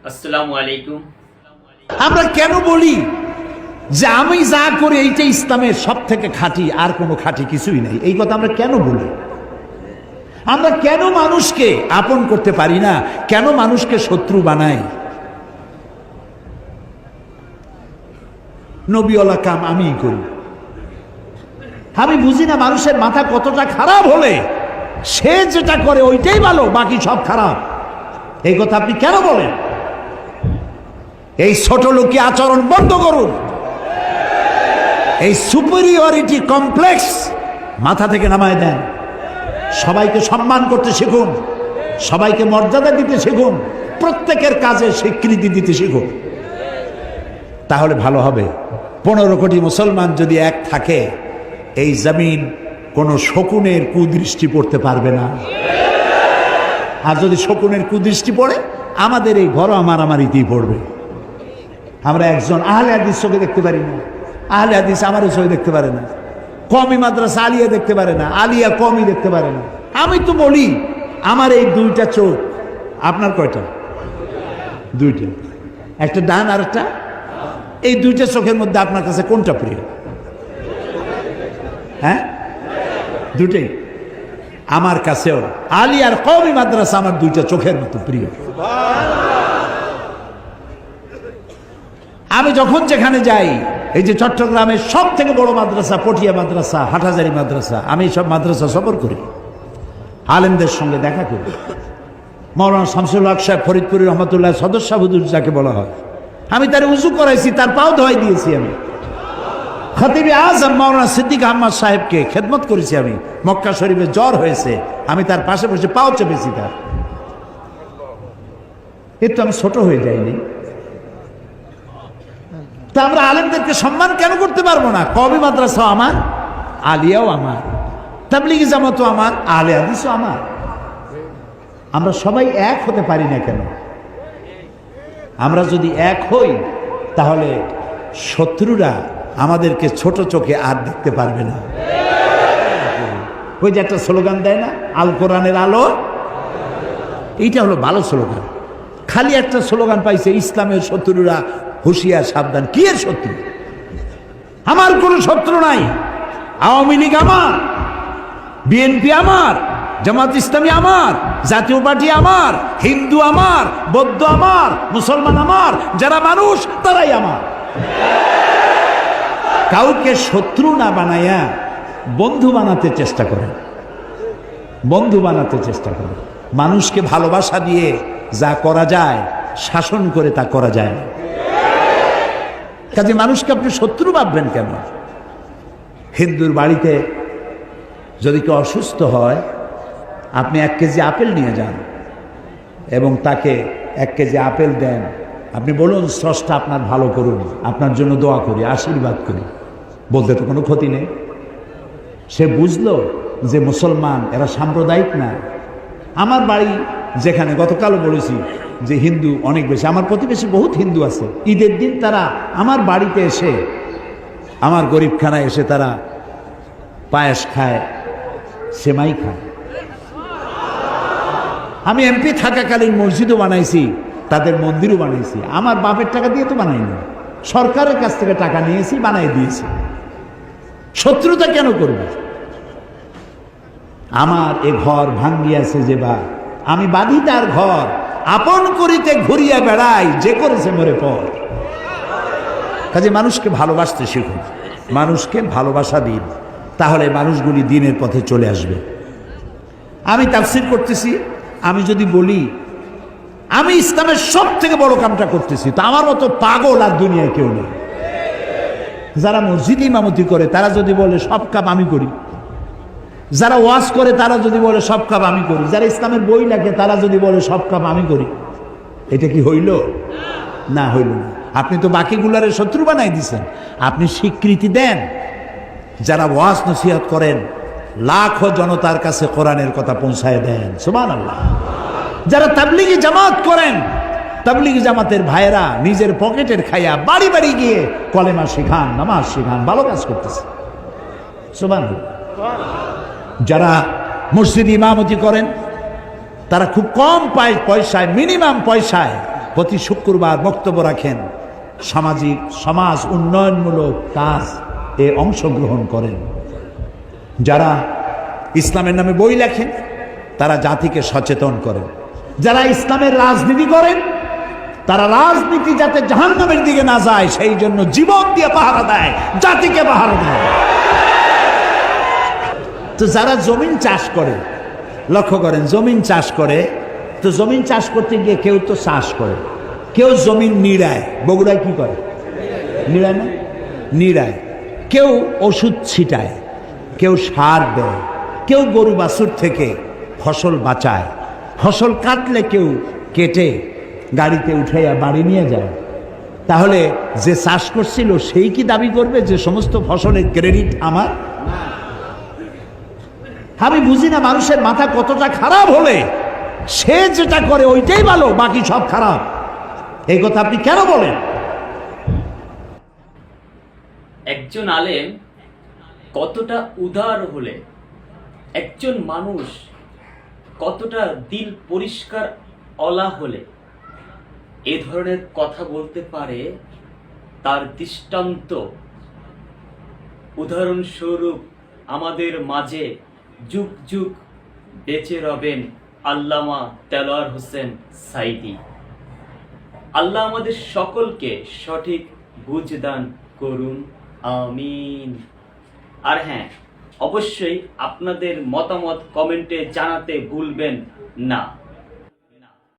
আসসালামু আলাইকুম। আমরা কেন বলি যে আমি যা করি এইটা ইসলামের সব থেকে খাঁটি, আর কোনো খাঁটি কিছুই নাই? এই কথা আমরা কেন বলি? আমরা কেন মানুষকে আপন করতে পারি না? কেন মানুষকে শত্রু বানাই? নবীওয়ালা কাম আমিই করি। আমি বুঝি না মানুষের মাথা কতটা খারাপ হলে সে যেটা করে ওইটাই ভালো, বাকি সব খারাপ। এই কথা আপনি কেন বলেন? এই ছোট লোকি আচরণ বন্ধ করুন। এই সুপিরিয়রিটি কমপ্লেক্স মাথা থেকে নামায় দেন। সবাইকে সম্মান করতে শিখুন, সবাইকে মর্যাদা দিতে শিখুন, প্রত্যেকের কাজে স্বীকৃতি দিতে শিখুন, তাহলে ভালো হবে। 15 কোটি মুসলমান যদি এক থাকে, এই জমিন কোনো শকুনের কুদৃষ্টি পড়তে পারবে না। আর যদি শকুনের কুদৃষ্টি পড়ে, আমাদের এই ঘর মারামারিতেই পড়বে। আমরা একজন আহলে হাদিস চোখে দেখতে পারি না, আহলে হাদিস আমারও চোখে দেখতে পারে না, কওমি মাদ্রাসা আলিয়া দেখতে পারে না, আলিয়া কওমি দেখতে পারে না। আমি তো বলি আমার এই দুইটা চোখ, আপনার কয়টা? দুইটা, একটা ডান আর একটা। এই দুইটা চোখের মধ্যে আপনার কাছে কোনটা প্রিয়? হ্যাঁ, দুটেই। আমার কাছেও আলিয়ার কওমি মাদ্রাসা আমার দুইটা চোখের মতো প্রিয়। আমি যখন যেখানে যাই, এই যে চট্টগ্রামের সব থেকে বড় মাদ্রাসা পটিয়া মাদ্রাসা, হাটহাজারী মাদ্রাসা, আমি সব মাদ্রাসা সফর করি, আলেমদের সঙ্গে দেখা করি। মৌলানা শামসুল হক সাহেব ফরিদপুরি রহমতুল্লাহ সদস্য হুজুর যাকে বলা হয়, আমি তার উজু করাইছি, তার পাও ধোয়াই দিয়েছি। আমি খতিবে আজম মৌলানা সিদ্দিক আহমদ সাহেবকে খেদমত করেছি। আমি মক্কা শরীফে জ্বর হয়েছে, আমি তার পাশে বসে পাও চেপেছি তার। একটু আমি ছোট হয়ে যাইনি? তা আমরা আলেমদেরকে সম্মান কেন করতে পারবো না? কওমি মাদ্রাসাও আমার, আলিয়াও আমার, তাবলিগি জামাতও আমার, আহলে হাদিসও আমার। আমরা সবাই এক হতে পারি না কেন? আমরা যদি এক হই, তাহলে শত্রুরা আমাদেরকে ছোট চোখে আর দেখতে পারবে না। ওই যে একটা স্লোগান দেয় না, আল কোরআনের আলো, এইটা হলো ভালো স্লোগান। খালি একটা স্লোগান পাইছে, ইসলামের শত্রুরা হুঁশিয়ার সাবধান। কি এর শত্রু? আমার কোনো শত্রু নাই। আওয়ামী লীগ আমার, বিএনপি আমার, জামাত ইসলামী আমার, জাতীয় পার্টি আমার, হিন্দু আমার, বৌদ্ধ আমার, মুসলমান আমার, যারা মানুষ তারাই আমার। কাউকে শত্রু না বানাইয়া বন্ধু বানাতে চেষ্টা করেন, বন্ধু বানাতে চেষ্টা করেন। মানুষকে ভালোবাসা দিয়ে যা করা যায়, শাসন করে তা করা যায় না। কাজে মানুষকে আপনি শত্রু ভাববেন কেন? হিন্দুর বাড়িতে যদি কেউ অসুস্থ হয়, আপনি 1 কেজি আপেল নিয়ে যান এবং তাকে 1 কেজি আপেল দেন। আপনি বলুন, স্রষ্টা আপনার ভালো করুন, আপনার জন্য দোয়া করি, আশীর্বাদ করি। বলতে তো কোনো ক্ষতি নেই। সে বুঝলো যে মুসলমান এরা সাম্প্রদায়িক না। আমার বাড়ি যেখানে, গতকালও বলেছি যে হিন্দু অনেক বেশি, আমার প্রতিবেশী বহুত হিন্দু আছে। ঈদের দিন তারা আমার বাড়িতে এসে, আমার গরিবখানায় এসে তারা পায়েস খায়, সেমাই খায়। আমি এমপি থাকাকালীন মসজিদও বানাইছি, তাদের মন্দিরও বানাইছি। আমার বাপের টাকা দিয়ে তো বানাইনি, সরকারের কাছ থেকে টাকা নিয়েছি, বানাই দিয়েছি। শত্রুতা কেন করবে? আমার এ ঘর ভাঙ্গিয়াছে যে বা, আমি বাঁধি তার ঘর, আপন করিতে ঘুরিয়া বেড়াই, যে করেছে মরে পর। কাজে মানুষকে ভালোবাসতে শিখুন, মানুষকে ভালোবাসা দিন, তাহলে মানুষগুলি দিনের পথে চলে আসবে। আমি তাফসীর করতেছি, আমি যদি বলি আমি ইসলামের সব থেকে বড় কামটা করতেছি, তো আমার মতো পাগল আর দুনিয়ায় কেউ নেই। যারা মসজিদ ইমামতি করে তারা যদি বলে সব কাম আমি করি, যারা ওয়াজ করে তারা যদি বলে সব কাম আমি করি, যারা ইসলামের বই লেখে তারা যদি বলে সব কাম আমি করি, এটা কি হইল? না, হইল না। আপনি তো বাকিগুলারে শত্রু বানাই দিছেন। আপনি স্বীকৃতি দেন, যারা ওয়াজ নসিহত করেন লাখো জনতার কাছে কোরআনের কথা পৌঁছায় দেন, সুবহানাল্লাহ। যারা তাবলিগি জামাত করেন, তাবলিগি জামাতের ভাইয়েরা নিজের পকেটের খাইয়া বাড়ি বাড়ি গিয়ে কলেমা শিখান, নামাজ শিখান, ভালো কাজ করতেছে, সুবহানাল্লাহ। যারা মসজিদ ইমামতি করেন তারা খুব কম পয়সায়, মিনিমাম পয়সায় প্রতি শুক্রবার বক্তব্য রাখেন, সামাজিক সমাজ উন্নয়নমূলক কাজ এ অংশগ্রহণ করেন। যারা ইসলামের নামে বই লেখেন তারা জাতিকে সচেতন করেন। যারা ইসলামের রাজনীতি করেন তারা রাজনীতি যাতে জাহান্নামের দিকে না যায় সেই জন্য জীবন দিয়ে পাহারা দেয়, জাতিকে পাহারা দেয়। তো যারা জমিন চাষ করে, লক্ষ্য করেন, জমিন চাষ করে, তো জমিন চাষ করতে গিয়ে কেউ তো চাষ করে, কেউ জমিন নিড়ায়। বগুড়ায় কি করে? নিড়ায় না? নিড়ায়। কেউ ওষুধ ছিটায়, কেউ সার দেয়, কেউ গরু বাছুর থেকে ফসল বাঁচায়। ফসল কাটলে কেউ কেটে গাড়িতে উঠাইয়া বাড়ি নিয়ে যায়। তাহলে যে চাষ করছিল সেই কি দাবি করবে যে সমস্ত ফসলের ক্রেডিট আমার? আমি বুঝি না মানুষের মাথা কতটা খারাপ হলে সে যেটা করে ওইটাই ভালো, বাকি সব খারাপ। এই কথা আপনি কেন বলেন? একজন আলেম কতটা উদার হলে, একজন মানুষ কতটা দিল পরিষ্কার অলা হলে এ ধরনের কথা বলতে পারে, তার দৃষ্টান্ত উদাহরণস্বরূপ আমাদের মাঝে যুগ যুগ বেঁচে রবেন আল্লামা দেলোয়ার হোসেন সাঈদী। আল্লাহ আমাদের সকলকে সঠিক বুঝদান করুন, আমিন। আর হ্যাঁ, অবশ্যই আপনাদের মতামত কমেন্টে জানাতে ভুলবেন না।